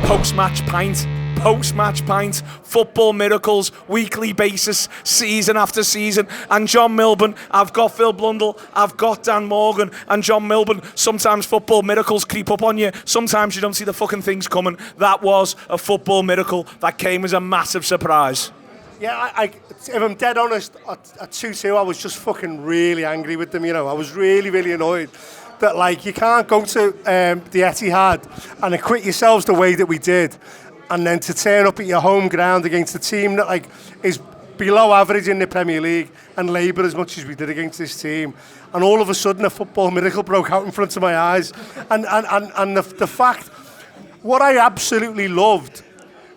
Post-match pint. Post-match pint, football miracles, weekly basis, season after season. And John Milburn, I've got Phil Blundell, I've got Dan Morgan, and John Milburn, sometimes football miracles creep up on you, sometimes you don't see the fucking things coming. That was a football miracle that came as a massive surprise. Yeah, if I'm dead honest, at 2-2 I was just fucking really angry with them, you know. I was really, really annoyed that, like, you can't go to the Etihad and acquit yourselves the way that we did, and then to turn up at your home ground against a team that, like, is below average in the Premier League and labour as much as we did against this team, and all of a sudden a football miracle broke out in front of my eyes. And the fact, what I absolutely loved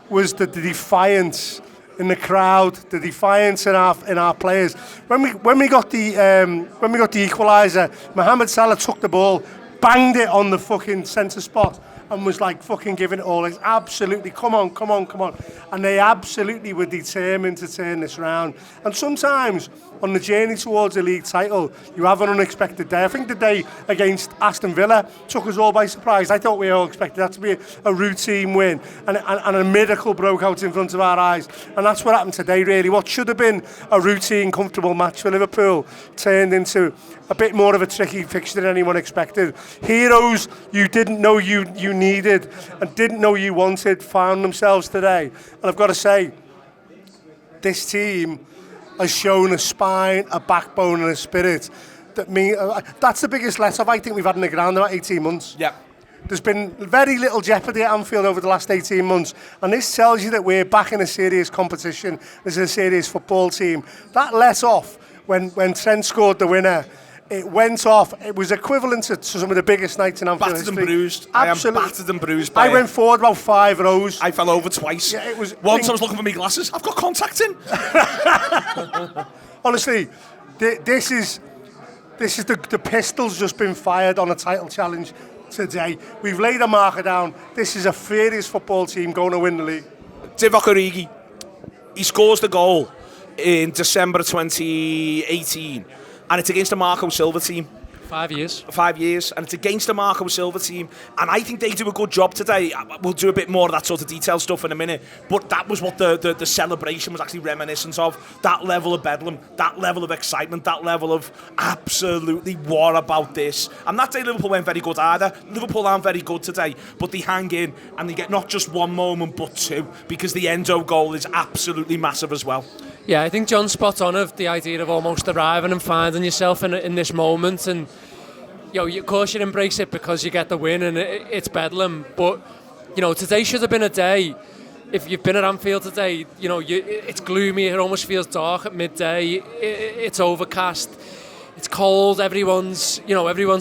was the defiance in the crowd, the defiance in our players. When we got the equaliser, Mohamed Salah took the ball, banged it on the fucking centre spot, and was like fucking giving it all. It's absolutely, come on. And they absolutely were determined to turn this round. And sometimes on the journey towards a league title, you have an unexpected day. I think the day against Aston Villa took us all by surprise. I thought we all expected that to be a routine win, and a miracle broke out in front of our eyes. And that's what happened today, really. What should have been a routine, comfortable match for Liverpool turned into a bit more of a tricky fixture than anyone expected. Heroes you didn't know you needed and didn't know you wanted found themselves today. And I've got to say, this team has shown a spine, a backbone and a spirit that's the biggest let-off I think we've had in the ground in about 18 months. Yeah. There's been very little jeopardy at Anfield over the last 18 months, and this tells you that we're back in a serious competition. There's a serious football team. That let off when Trent scored the winner. It went off. It was equivalent to some of the biggest nights in Anfield history. Battered and bruised. Absolutely. I am battered and bruised. I went forward about 5 rows. I fell over twice. Yeah, it was. Once I was looking for my glasses. I've got contacts in. Honestly, this is the pistol's just been fired on a title challenge today. We've laid a marker down. This is a furious football team going to win the league. Divock Origi, he scores the goal in December 2018. And it's against the Marco Silva team. 5 years. 5 years, and it's against the Marco Silva team. And I think they do a good job today. We'll do a bit more of that sort of detailed stuff in a minute. But that was what the celebration was actually reminiscent of. That level of bedlam, that level of excitement, that level of absolutely what about this? And that day Liverpool weren't very good either. Liverpool aren't very good today, but they hang in and they get not just one moment but two, because the Endo goal is absolutely massive as well. Yeah, I think John's spot on of the idea of almost arriving and finding yourself in this moment, and of course you embrace it because you get the win and it's bedlam. But today should have been a day. If you've been at Anfield today, it's gloomy. It almost feels dark at midday. It's overcast. It's cold. Everyone's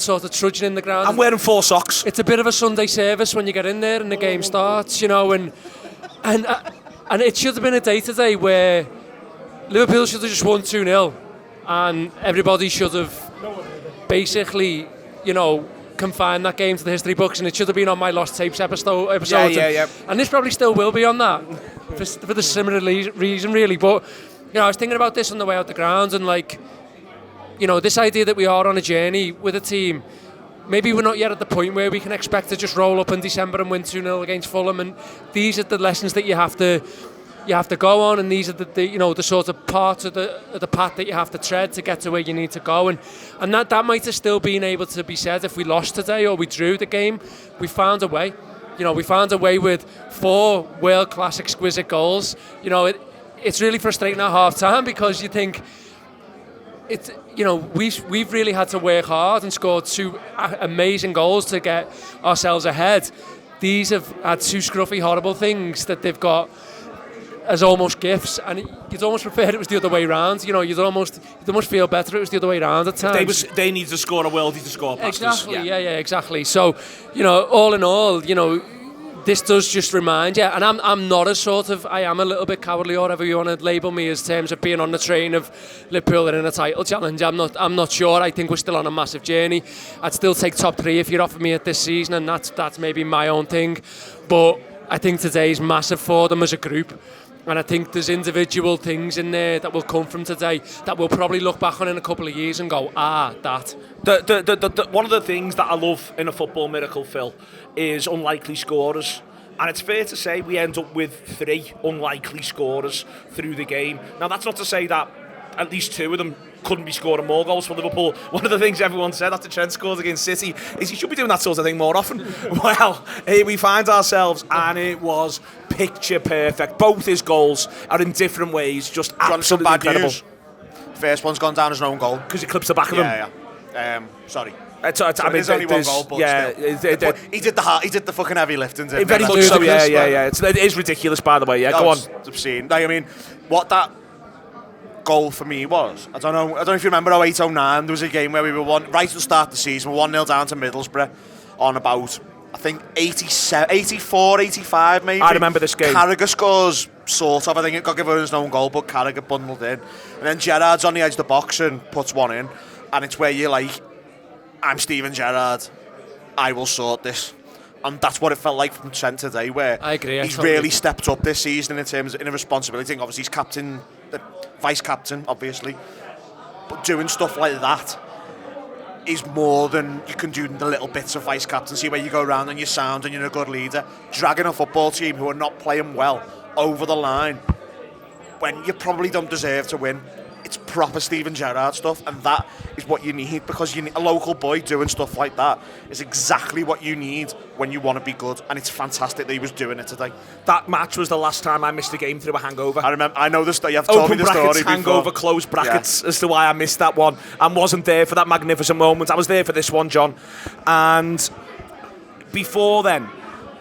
sort of trudging in the ground. I'm wearing 4 socks. It's a bit of a Sunday service when you get in there and the game starts. And it should have been a day today where Liverpool should have just won 2-0 and everybody should have basically, confined that game to the history books, and it should have been on my Lost Tapes episode. Yeah. And this probably still will be on that for the similar reason, really. But, I was thinking about this on the way out the ground, and this idea that we are on a journey with a team. Maybe we're not yet at the point where we can expect to just roll up in December and win 2-0 against Fulham, and these are the lessons that you have to go on, and these are the sort of parts of the path that you have to tread to get to where you need to go, and that might have still been able to be said if we lost today or we drew the game. We found a way. We found a way with 4 world-class exquisite goals. It's really frustrating at half-time because you think we've really had to work hard and scored 2 amazing goals to get ourselves ahead. These have had 2 scruffy, horrible things that they've got as almost gifts, and you'd almost prefer it was the other way around. You'd almost feel better it was the other way around at times. They need to score a worldie to score past us. Exactly, yeah, exactly. So, all in all, this does just remind you, and I'm not I am a little bit cowardly, or whatever you want to label me, as terms of being on the train of Liverpool in a title challenge. I'm not sure. I think we're still on a massive journey. I'd still take top 3 if you're offering me it this season, and that's maybe my own thing. But I think today's massive for them as a group. And I think there's individual things in there that will come from today that we'll probably look back on in a couple of years and go, that. The one of the things that I love in a football miracle, Phil, is unlikely scorers. And it's fair to say we end up with 3 unlikely scorers through the game. Now, that's not to say that at least 2 of them couldn't be scoring more goals for Liverpool. One of the things everyone said after Trent scores against City is he should be doing that sort of thing more often. Well, here we find ourselves, and it was picture perfect. Both his goals are in different ways, just absolutely incredible. News. First one's gone down as an own goal. Because he clips the back of him. Yeah. Sorry. I mean, there's only one goal, but yeah, still. He did the fucking heavy lifting. Very much so, yeah. It is ridiculous, by the way. Yeah, go on. It's obscene. Like, I mean, what that goal for me was, I don't know if you remember 08-09, there was a game where we were right at the start of the season, 1-0 down to Middlesbrough on about, I think, 84, 85 maybe. I remember this game. Carragher scores, sort of. I think it got given his own goal, but Carragher bundled in. And then Gerrard's on the edge of the box and puts one in. And it's where you're like, I'm Steven Gerrard, I will sort this. And that's what it felt like from Trent today, where I agree, he's really stepped up this season in a responsibility. Obviously, he's captain, vice captain, obviously. But doing stuff like that is more than you can do in the little bits of vice captaincy where you go around and you're sound and you're a good leader. Dragging a football team who are not playing well over the line when you probably don't deserve to win. It's proper Steven Gerrard stuff, and that is what you need, because you need a local boy doing stuff like that is exactly what you need when you want to be good, and it's fantastic that he was doing it today. That match was the last time I missed a game through a hangover. I know the story. You've told me the story before. Hangover, close brackets, as to why I missed that one and wasn't there for that magnificent moment. I was there for this one, John. And before then,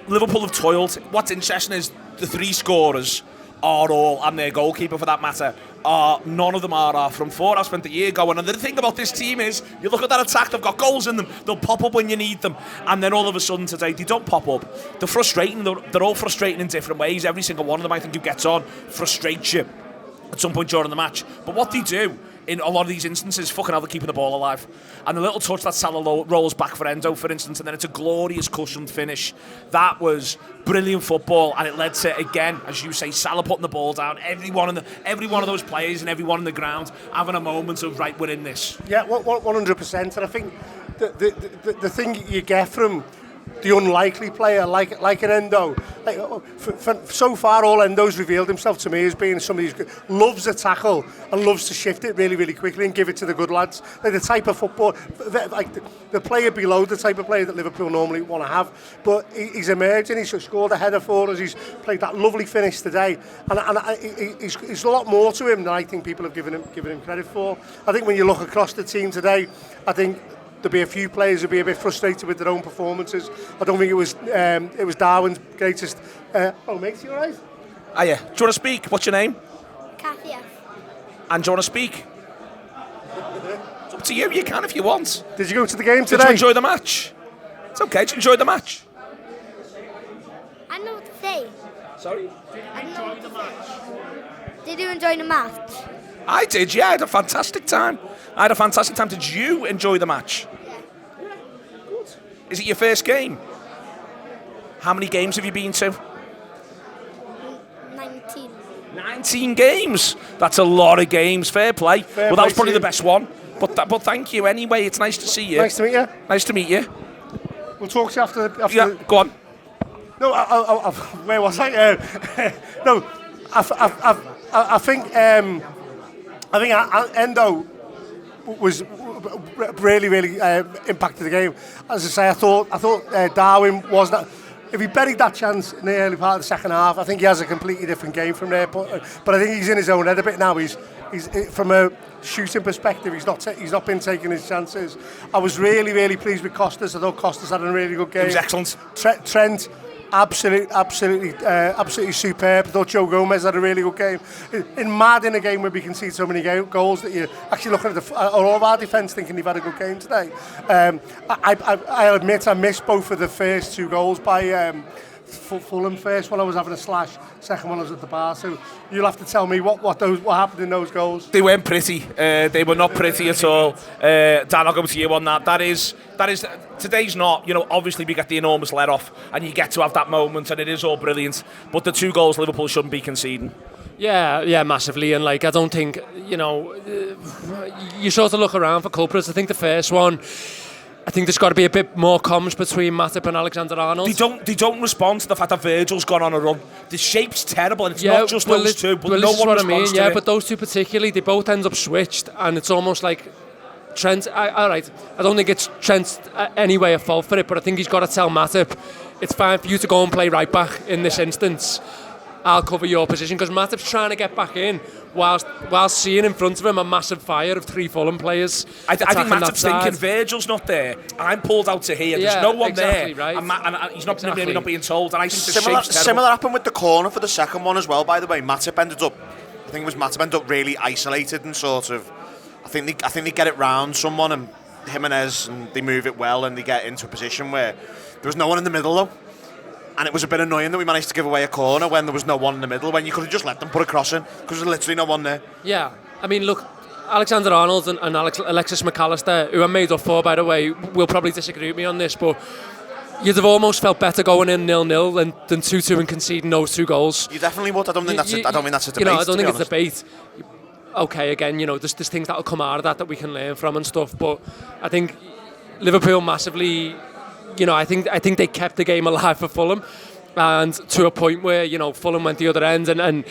Liverpool have toiled. What's interesting is the 3 scorers are all, and their goalkeeper for that matter, none of them are our front 4. I've spent a year going, and the thing about this team is, you look at that attack, they've got goals in them, they'll pop up when you need them, and then all of a sudden today, they don't pop up. They're frustrating, they're all frustrating in different ways. Every single one of them, I think, who gets on, frustrates you at some point during the match. But what they do in a lot of these instances, fucking hell, they're keeping the ball alive. And the little touch that Salah rolls back for Endo, for instance, and then it's a glorious cushioned finish. That was brilliant football, and it led to, again, as you say, Salah putting the ball down. Every one of those players and everyone on the ground having a moment of, right, we're in this. Yeah, 100%. And I think the thing you get from the unlikely player like an Endo, for so far all Endo's revealed himself to me as being somebody who loves a tackle and loves to shift it really, really quickly and give it to the good lads. Like the type of football, like the player below the type of player that Liverpool normally want to have. But he's emerged and he's scored a header for us. He's played that lovely finish today, and he's a lot more to him than I think people have given him credit for. I think when you look across the team today, I think there'll be a few players who'll be a bit frustrated with their own performances. I don't think it was Darwin's greatest. Oh, mate, you all right? Ah, yeah. Do you want to speak? What's your name? Kathy F. And do you want to speak? It's up to you. You can if you want. Did you go to the game today? Did you enjoy the match? It's okay. Did you enjoy the match? I don't know what to say. Sorry? I don't know what to say. Did you enjoy the match? I did, yeah. I had a fantastic time. Did you enjoy the match? Yeah. Good. Is it your first game? How many games have you been to? 19. 19 games. That's a lot of games. Fair play. Well, that was probably the best one. But thank you anyway. It's nice to see you. Nice to meet you. Nice to meet you. We'll talk to you after. Yeah, go on. No, where was I? No, I think Endo was really impacted the game. As I say, I thought Darwin was that. If he buried that chance in the early part of the second half, I think he has a completely different game from there. But I think he's in his own head a bit now. He's from a shooting perspective, he's not been taking his chances. I was really pleased with Costas. I thought Costas had a really good game. He was excellent. Trent. Absolutely superb. I thought Joe Gomez had a really good game. In a game where we can see so many goals that you're actually looking at all of our defence thinking they've had a good game today. I admit I missed both of the first 2 goals by Fulham. First one I was having a slash, second one I was at the bar. So you'll have to tell me what happened in those goals. They weren't pretty. They were not pretty at all. Dan, I'll go to you on that. That is today's not. Obviously we get the enormous let off, and you get to have that moment, and it is all brilliant. But the 2 goals Liverpool shouldn't be conceding. Yeah, massively. And I don't think you sort of look around for culprits. I think the first one. I think there's got to be a bit more comms between Matip and Alexander-Arnold. They don't respond to the fact that Virgil's gone on a run. The shape's terrible, and it's not just those two, but no one responds to it. But those two particularly, they both end up switched, and it's almost like Trent. All right, I don't think it's Trent anyway a fault for it, but I think he's got to tell Matip, it's fine for you to go and play right back in this instance. I'll cover your position, because Matip's trying to get back in whilst seeing in front of him a massive fire of 3 Fulham players. I think Matip's thinking Virgil's not there. I'm pulled out to here. There's no one there. Right. And he's not maybe not being told. And I think the shape's similar happened with the corner for the second one as well. By the way, Matip ended up really isolated and sort of. I think they get it round someone and Jimenez, and they move it well, and they get into a position where there was no one in the middle though. And it was a bit annoying that we managed to give away a corner when there was no one in the middle, when you could have just let them put a cross in, because there's literally no one there. Yeah, I mean, look, Alexander-Arnold and Alexis McAllister, who I'm made up for, by the way, will probably disagree with me on this, but you'd have almost felt better going in 0-0 than 2-2 and conceding those 2 goals. You definitely would. I don't think that's a debate. I don't think it's a debate. Okay, again, there's things that will come out of that we can learn from and stuff, but I think Liverpool massively... I think they kept the game alive for Fulham, and to a point where Fulham went the other end, and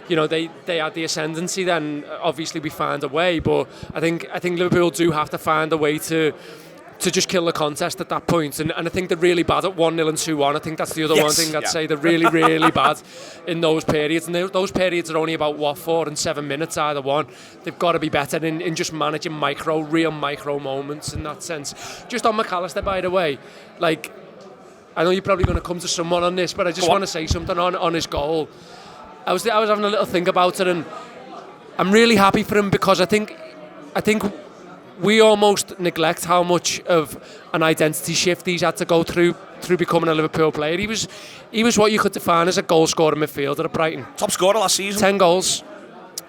they had the ascendancy. Then obviously we found a way, but I think Liverpool do have to find a way to just kill the contest at that point. And I think they're really bad at 1-0 and 2-1. I think that's the other one thing I'd say. They're really, really bad in those periods. And those periods are only about, 4 and 7 minutes either one. They've got to be better in just managing real micro moments in that sense. Just on McAllister, by the way, I know you're probably going to come to someone on this, but I just want to say something on his goal. I was having a little think about it, and I'm really happy for him, because I think we almost neglect how much of an identity shift he's had to go through becoming a Liverpool player. He was what you could define as a goal-scoring midfielder at Brighton. Top scorer last season. 10 goals.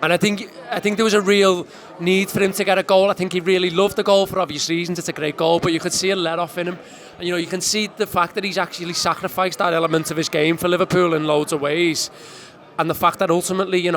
And I think there was a real need for him to get a goal. I think he really loved the goal for obvious reasons. It's a great goal, but you could see a let-off in him. And, you can see the fact that he's actually sacrificed that element of his game for Liverpool in loads of ways. And the fact that ultimately,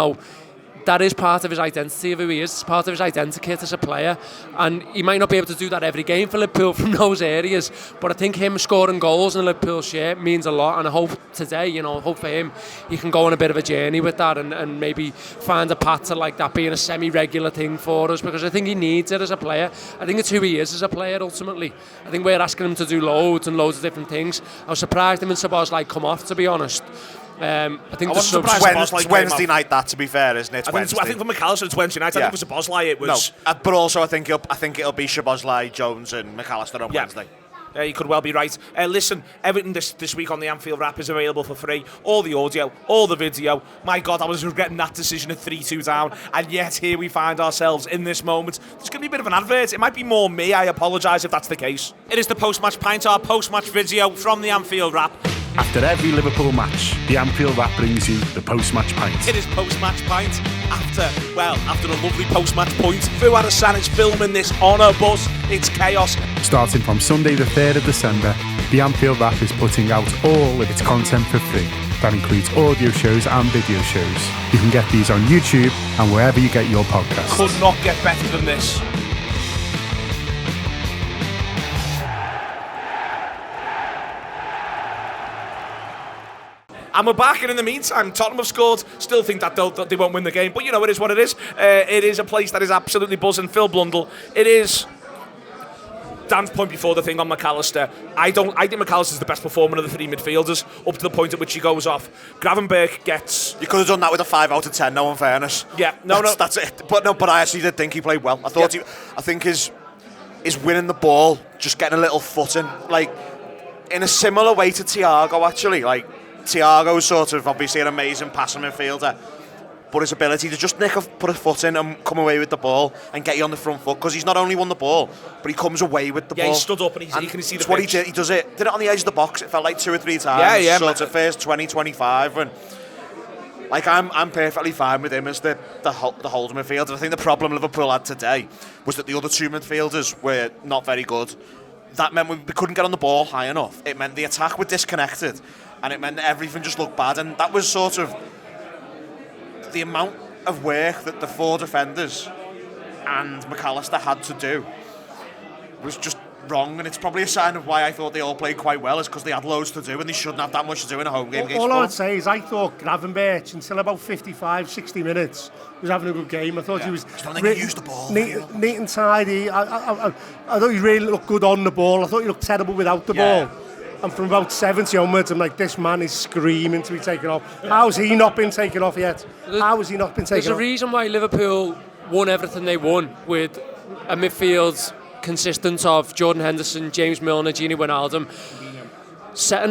that is part of his identity of who he is. It's part of his identikit as a player, and he might not be able to do that every game for Liverpool from those areas, but I think him scoring goals in a Liverpool shirt means a lot, and I hope today, hope for him, he can go on a bit of a journey with that and maybe find a path to that being a semi-regular thing for us, because I think he needs it as a player. I think it's who he is as a player ultimately. I think we're asking him to do loads and loads of different things. I was surprised him and Szoboszlai come off, to be honest. I think it's Wednesday night, that, to be fair, isn't it? I think for McAllister it's Wednesday night. I think for Szoboszlai it was... No, but also I think it'll be Szoboszlai, Jones and McAllister on Wednesday. Yeah, you could well be right. Listen, everything this week on the Anfield Wrap is available for free. All the audio, all the video. My God, I was regretting that decision at 3-2 down, and yet here we find ourselves in this moment. There's going to be a bit of an advert. It might be more me. I apologise if that's the case. It is the post-match pint, our post-match video from the Anfield Wrap. After every Liverpool match, the Anfield Wrap brings you the post-match pint. It is post-match pint after a lovely post-match point. Fuad Hassan is filming this on a bus. It's chaos. Starting from Sunday the 3rd of December, the Anfield Wrap is putting out all of its content for free. That includes audio shows and video shows. You can get these on YouTube and wherever you get your podcasts. Could not get better than this. And we're back, and in the meantime, Tottenham have scored. Still think that they won't win the game, but it is what it is. It is a place that is absolutely buzzing. Phil Blundell. It is. Dan's point before the thing on McAllister. I think McAllister's the best performer of the 3 midfielders up to the point at which he goes off. Gravenberch gets. You could have done that with a 5 out of 10. No, in fairness. Yeah, that's it. But I actually did think he played well. I think his winning the ball, just getting a little footing, in a similar way to Thiago actually, Thiago's sort of obviously an amazing passing midfielder, but his ability to just put a foot in and come away with the ball and get you on the front foot, because he's not only won the ball, but he comes away with the ball. Yeah, he stood up and you can see the pitch. What he did. He did it on the edge of the box. It felt like 2 or 3 times. Yeah. Sort of first 20, 25, and I'm perfectly fine with him as the holding midfielder. I think the problem Liverpool had today was that the other 2 midfielders were not very good. That meant we couldn't get on the ball high enough. It meant the attack was disconnected, and it meant that everything just looked bad. And that was sort of the amount of work that the 4 defenders and McAllister had to do was just wrong, and it's probably a sign of why I thought they all played quite well, is because they had loads to do and they shouldn't have that much to do in a home game. All I would say is I thought Gravenberch, until about 55, 60 minutes, was having a good game. I thought he was I don't think he used the ball. neat and tidy. I thought he really looked good on the ball. I thought he looked terrible without the ball. And from about 70 onwards, I'm like, this man is screaming to be taken off. How's he not been taken off yet? How has he not been taken off? There's a reason why Liverpool won everything they won with a midfield consistent of Jordan Henderson, James Milner, Gini Wijnaldum.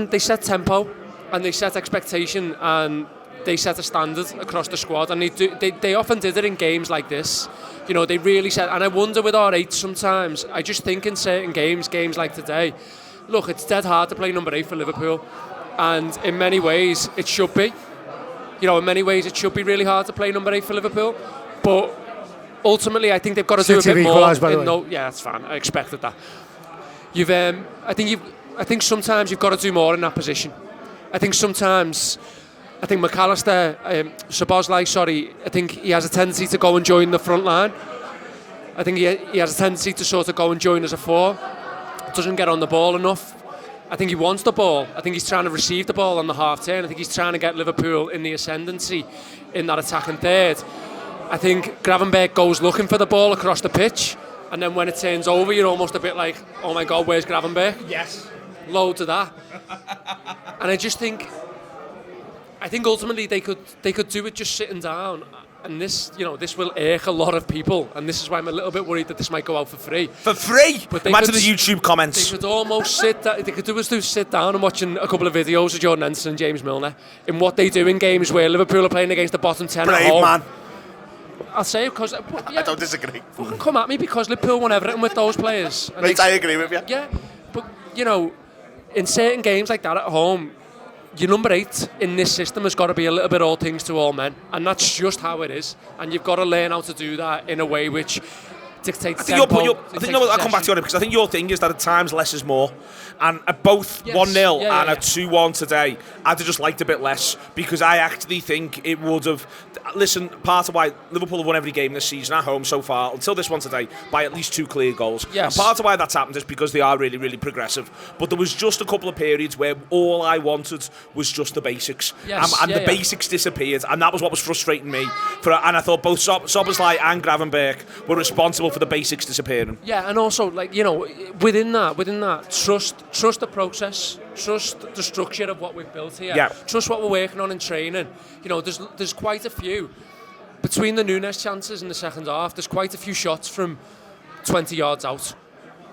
They set tempo and they set expectation and they set a standard across the squad, and they often did it in games like this. You know, they really set, and I wonder with our 8 sometimes, I just think in certain games like today, look, it's dead hard to play number 8 for Liverpool, and in many ways it should be. You know, in many ways it should be really hard to play number 8 for Liverpool, but ultimately, I think they've got to do a bit more. Yeah, that's fine. I expected that. I think sometimes you've got to do more in that position. I think McAllister, Szoboszlai, I think he has a tendency to go and join the front line. I think he has a tendency to sort of go and join as a 4. Doesn't get on the ball enough. I think he wants the ball. I think he's trying to receive the ball on the half-turn. I think he's trying to get Liverpool in the ascendancy in that attacking third. I think Gravenberch goes looking for the ball across the pitch, and then when it turns over, you're almost a bit like, oh my God, where's Gravenberch? Yes. Loads of that. And I think ultimately they could do it just sitting down, and this will irk a lot of people, and this is why I'm a little bit worried that this might go out for free. For free? But imagine the YouTube comments. They could almost sit down and watching a couple of videos of Jordan Henderson and James Milner in what they do in games where Liverpool are playing against the bottom 10 at home. Man. I'll say it because... I don't disagree. Fucking come at me because Liverpool won everything with those players. Right, I agree with you. Yeah, but, you know, in certain games like that at home, your number 8 in this system has got to be a little bit all things to all men. And that's just how it is. And you've got to learn how to do that in a way which dictates tempo. I'll come back to it because I think your thing is that at times less is more. And at both 1-0 and a 2-1 today, I'd have just liked a bit less because I actually think it would have... Listen, part of why Liverpool have won every game this season at home so far, until this one today, by at least 2 clear goals. Yes. And part of why that's happened is because they are really, really progressive. But there was just a couple of periods where all I wanted was just the basics. Yes. And the basics disappeared. And that was what was frustrating me. And I thought both Szoboszlai and Gravenberch were responsible for the basics disappearing. Yeah, and also, like, you know, within that, trust the process, trust the structure of what we've built here, trust what we're working on in training. You know, there's quite a few between the Núñez chances in the second half. There's quite a few shots from 20 yards out,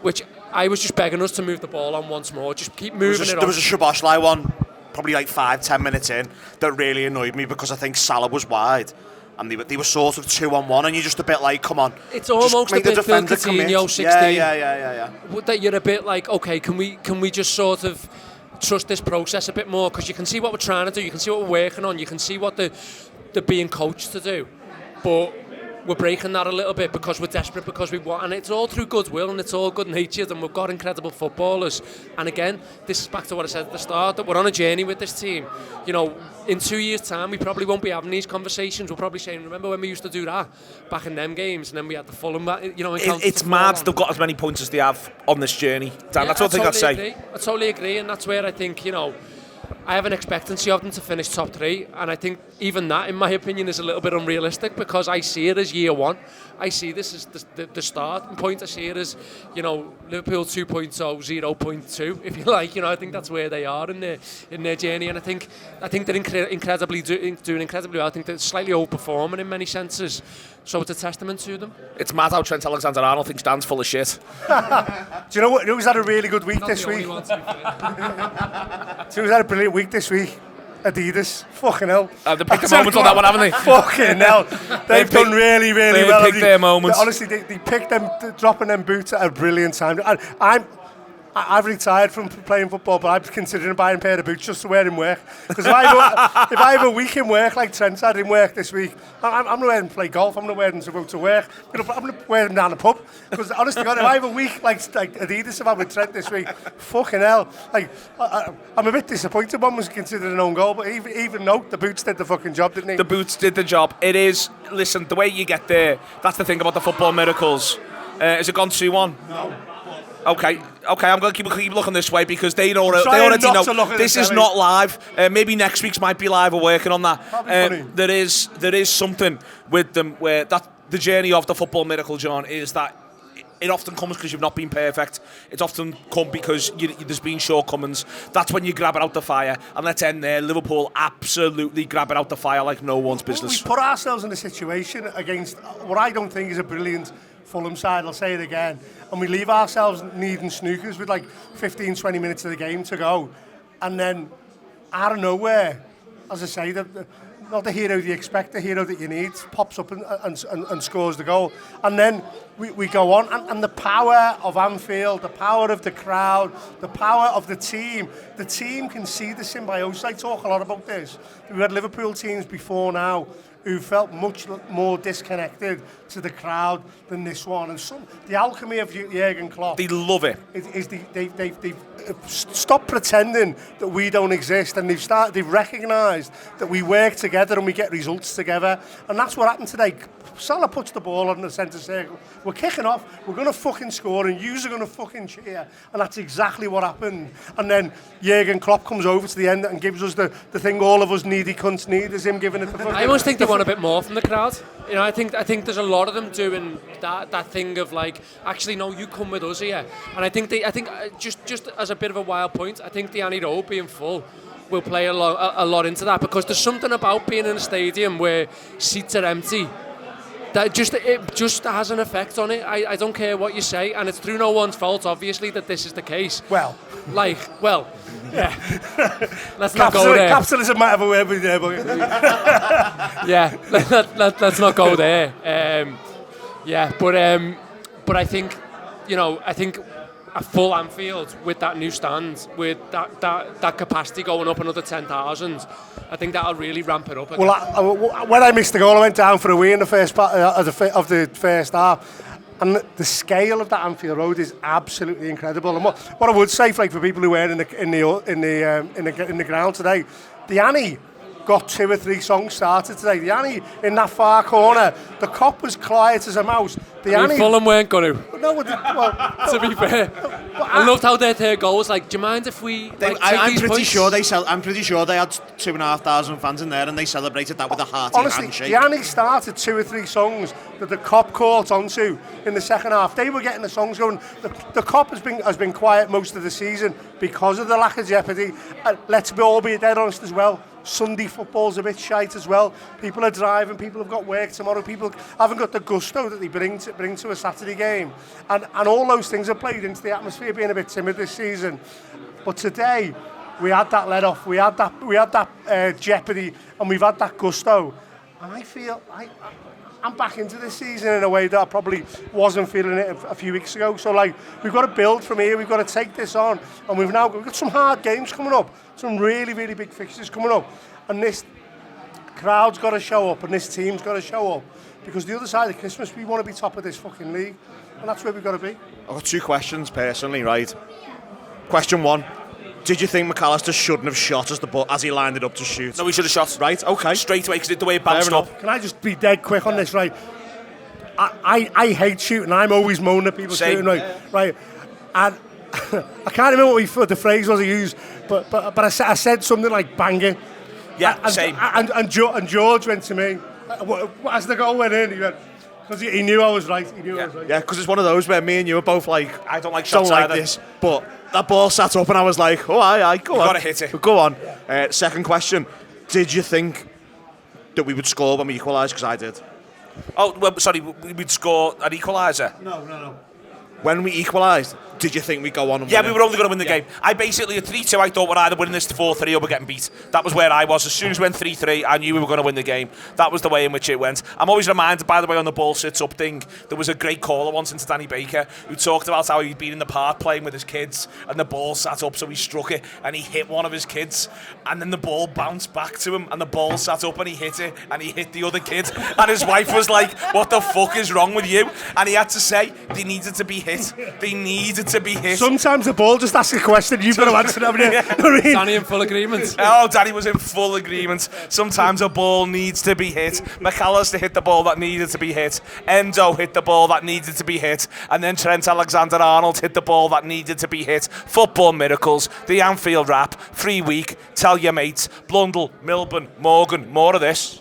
which I was just begging us to move the ball on once more. Just keep moving it on. There was a Szoboszlai one, probably like 5-10 minutes in, that really annoyed me because I think Salah was wide. And they were sort of 2-on-1, and you're just a bit like, come on. It's almost a bit Phil Coutinho 16. Yeah. That you're a bit like, okay, can we just sort of trust this process a bit more? Because you can see what we're trying to do, you can see what we're working on, you can see what they're being coached to do. But we're breaking that a little bit because we're desperate, because we want, and it's all through goodwill and it's all good-natured, and we've got incredible footballers. And again, this is back to what I said at the start, that we're on a journey with this team. You know, in 2 years' time, we probably won't be having these conversations. We're probably saying, remember when we used to do that back in them games, and then we had the Fulham, you know... It's mad they've got as many points as they have on this journey. Dan, that's what I think I'd say. I totally agree, and that's where I think, you know, I have an expectancy of them to finish top 3, and I think even that, in my opinion, is a little bit unrealistic because I see it as year 1. I see this as the starting point. I see it as, you know, Liverpool 2.0, 0.2, if you like. You know, I think that's where they are in their journey, and I think they're incredibly doing incredibly well. I think they're slightly overperforming in many senses. So it's a testament to them. It's mad how Trent Alexander-Arnold thinks Dan's full of shit. Do you know what? Who's had a really good week this week? Who's had a brilliant week this week? Adidas. Fucking hell. They've picked the moments on that one, haven't they? Fucking hell. They've done really, really well. They picked their moments. Honestly, they picked them, dropping them boots at a brilliant time. I've retired from playing football, but I'm considering buying a pair of boots just to wear in work. Because if I have a week in work like Trent's had in work this week, I'm going to wear them to play golf, I'm going to wear them to go to work, I'm going to wear them down the pub. Because honestly, God, if I have a week like Adidas have had with Trent this week, fucking hell. Like, I'm a bit disappointed one was considered an own goal, but even though the boots did the fucking job, didn't he? The boots did the job. It is, listen, the way you get there, that's the thing about the football miracles. Is it gone 2-1? No. Okay, I'm going to keep looking this way because they already not to know look at this the is telly. not live. Maybe next week's might be live. We're working on that. That'd be funny. There is something with them where that the journey of the football miracle, John, is that it often comes because you've not been perfect. It's often come because there's been shortcomings. That's when you grab it out the fire. And let's end there. Liverpool absolutely grab it out the fire like no one's business. We put ourselves in a situation against what I don't think is a brilliant Fulham side, I'll say it again, and we leave ourselves needing snookers with like 15, 20 minutes of the game to go, and then out of nowhere, as I say, not the hero you expect, the hero that you need, pops up and scores the goal, and then we go on, and the power of Anfield, the power of the crowd, the power of the team can see the symbiosis. I talk a lot about this. We've had Liverpool teams before now who felt much more disconnected to the crowd than this one. And the alchemy of Jurgen Klopp... They love it. They've stopped pretending that we don't exist, and they've recognised that we work together and we get results together. And that's what happened today. Salah puts the ball on the centre circle. We're kicking off. We're going to fucking score, and yous are going to fucking cheer. And that's exactly what happened. And then Jurgen Klopp comes over to the end and gives us the thing all of us needy cunts need, is him giving it the fucking... I almost think they want a bit more from the crowd. You know, I think there's a lot of them doing that thing of like, actually, no, you come with us here. And I think just as a bit of a wild point, I think the Annie Road being full will play a lot into that, because there's something about being in a stadium where seats are empty that it just has an effect on it. I don't care what you say, and it's through no one's fault, obviously, that this is the case. Well, yeah. Let's not go there. Capitalism might have a way with there, but... Yeah, let's not go there. But I think, a full Anfield with that new stand, with that capacity going up another 10,000, I think that'll really ramp it up again. Well, when I missed the goal, I went down for a wee in the first part of the first half, and the scale of that Anfield Road is absolutely incredible. And what I would say, like, for people who were in the ground today, the Annie got 2 or 3 songs started today. The Annie in that far corner, the cop was quiet as a mouse. Fulham weren't going to. No, to be fair, I loved how their third goal was like, do you mind if we? I'm pretty sure they had 2,500 fans in there, and they celebrated that with a hearty handshake. The Annie started 2 or 3 songs that the cop caught onto in the second half. They were getting the songs going. The cop has been quiet most of the season because of the lack of jeopardy. Let's all be dead honest as well. Sunday football's a bit shite as well. People are driving, people have got work tomorrow, people haven't got the gusto that they bring to a Saturday game, and all those things have played into the atmosphere being a bit timid this season. But today we had that let off, we had that jeopardy, and we've had that gusto, and I feel I'm back into this season in a way that I probably wasn't feeling it a few weeks ago. So, like, we've got to build from here, we've got to take this on, and we've got some hard games coming up, some really, really big fixtures coming up, and this crowd's got to show up, and this team's got to show up, because the other side of Christmas, we want to be top of this fucking league, and that's where we've got to be. I've got 2 questions personally, right? Question 1. Did you think McAllister shouldn't have shot as he lined it up to shoot? No, he should have shot. Right, okay. Straight away, because the way it bounced up. Can I just be dead quick on this, right? I hate shooting. I'm always moaning at people shooting, right? And I can't remember what the phrase was I used, but I said something like banging. Yeah, same. And George went to me, as the goal went in, he went, because he knew I was right. Yeah, because it's one of those where me and you were both like, I don't like shots either. This, but that ball sat up and I was like, oh, aye, go on. Got to hit it. Go on. Second question, did you think that we would score when we equalised? Because I did. Oh, well, sorry, we'd score an equaliser? No. When we equalised, did you think we'd go on and win we were only going to win the game. I basically, at 3-2, I thought we're either winning this to 4-3 or we're getting beat. That was where I was. As soon as we went 3-3, I knew we were going to win the game. That was the way in which it went. I'm always reminded, by the way, on the ball sits up thing, there was a great caller once into Danny Baker who talked about how he'd been in the park playing with his kids and the ball sat up, so he struck it and he hit one of his kids, and then the ball bounced back to him and the ball sat up and he hit it and he hit the other kid, and his wife was like, what the fuck is wrong with you? And he had to say they needed to be hit. They needed to be hit. Sometimes the ball just asks a question, you've got to answer it, haven't you? You know what I mean? Danny in full agreement. Oh, Danny was in full agreement. Sometimes a ball needs to be hit. McAllister hit the ball that needed to be hit. Endo hit the ball that needed to be hit. And then Trent Alexander-Arnold hit the ball that needed to be hit. Football miracles. The Anfield Wrap. Free week. Tell your mates. Blundell, Milburn, Morgan. More of this.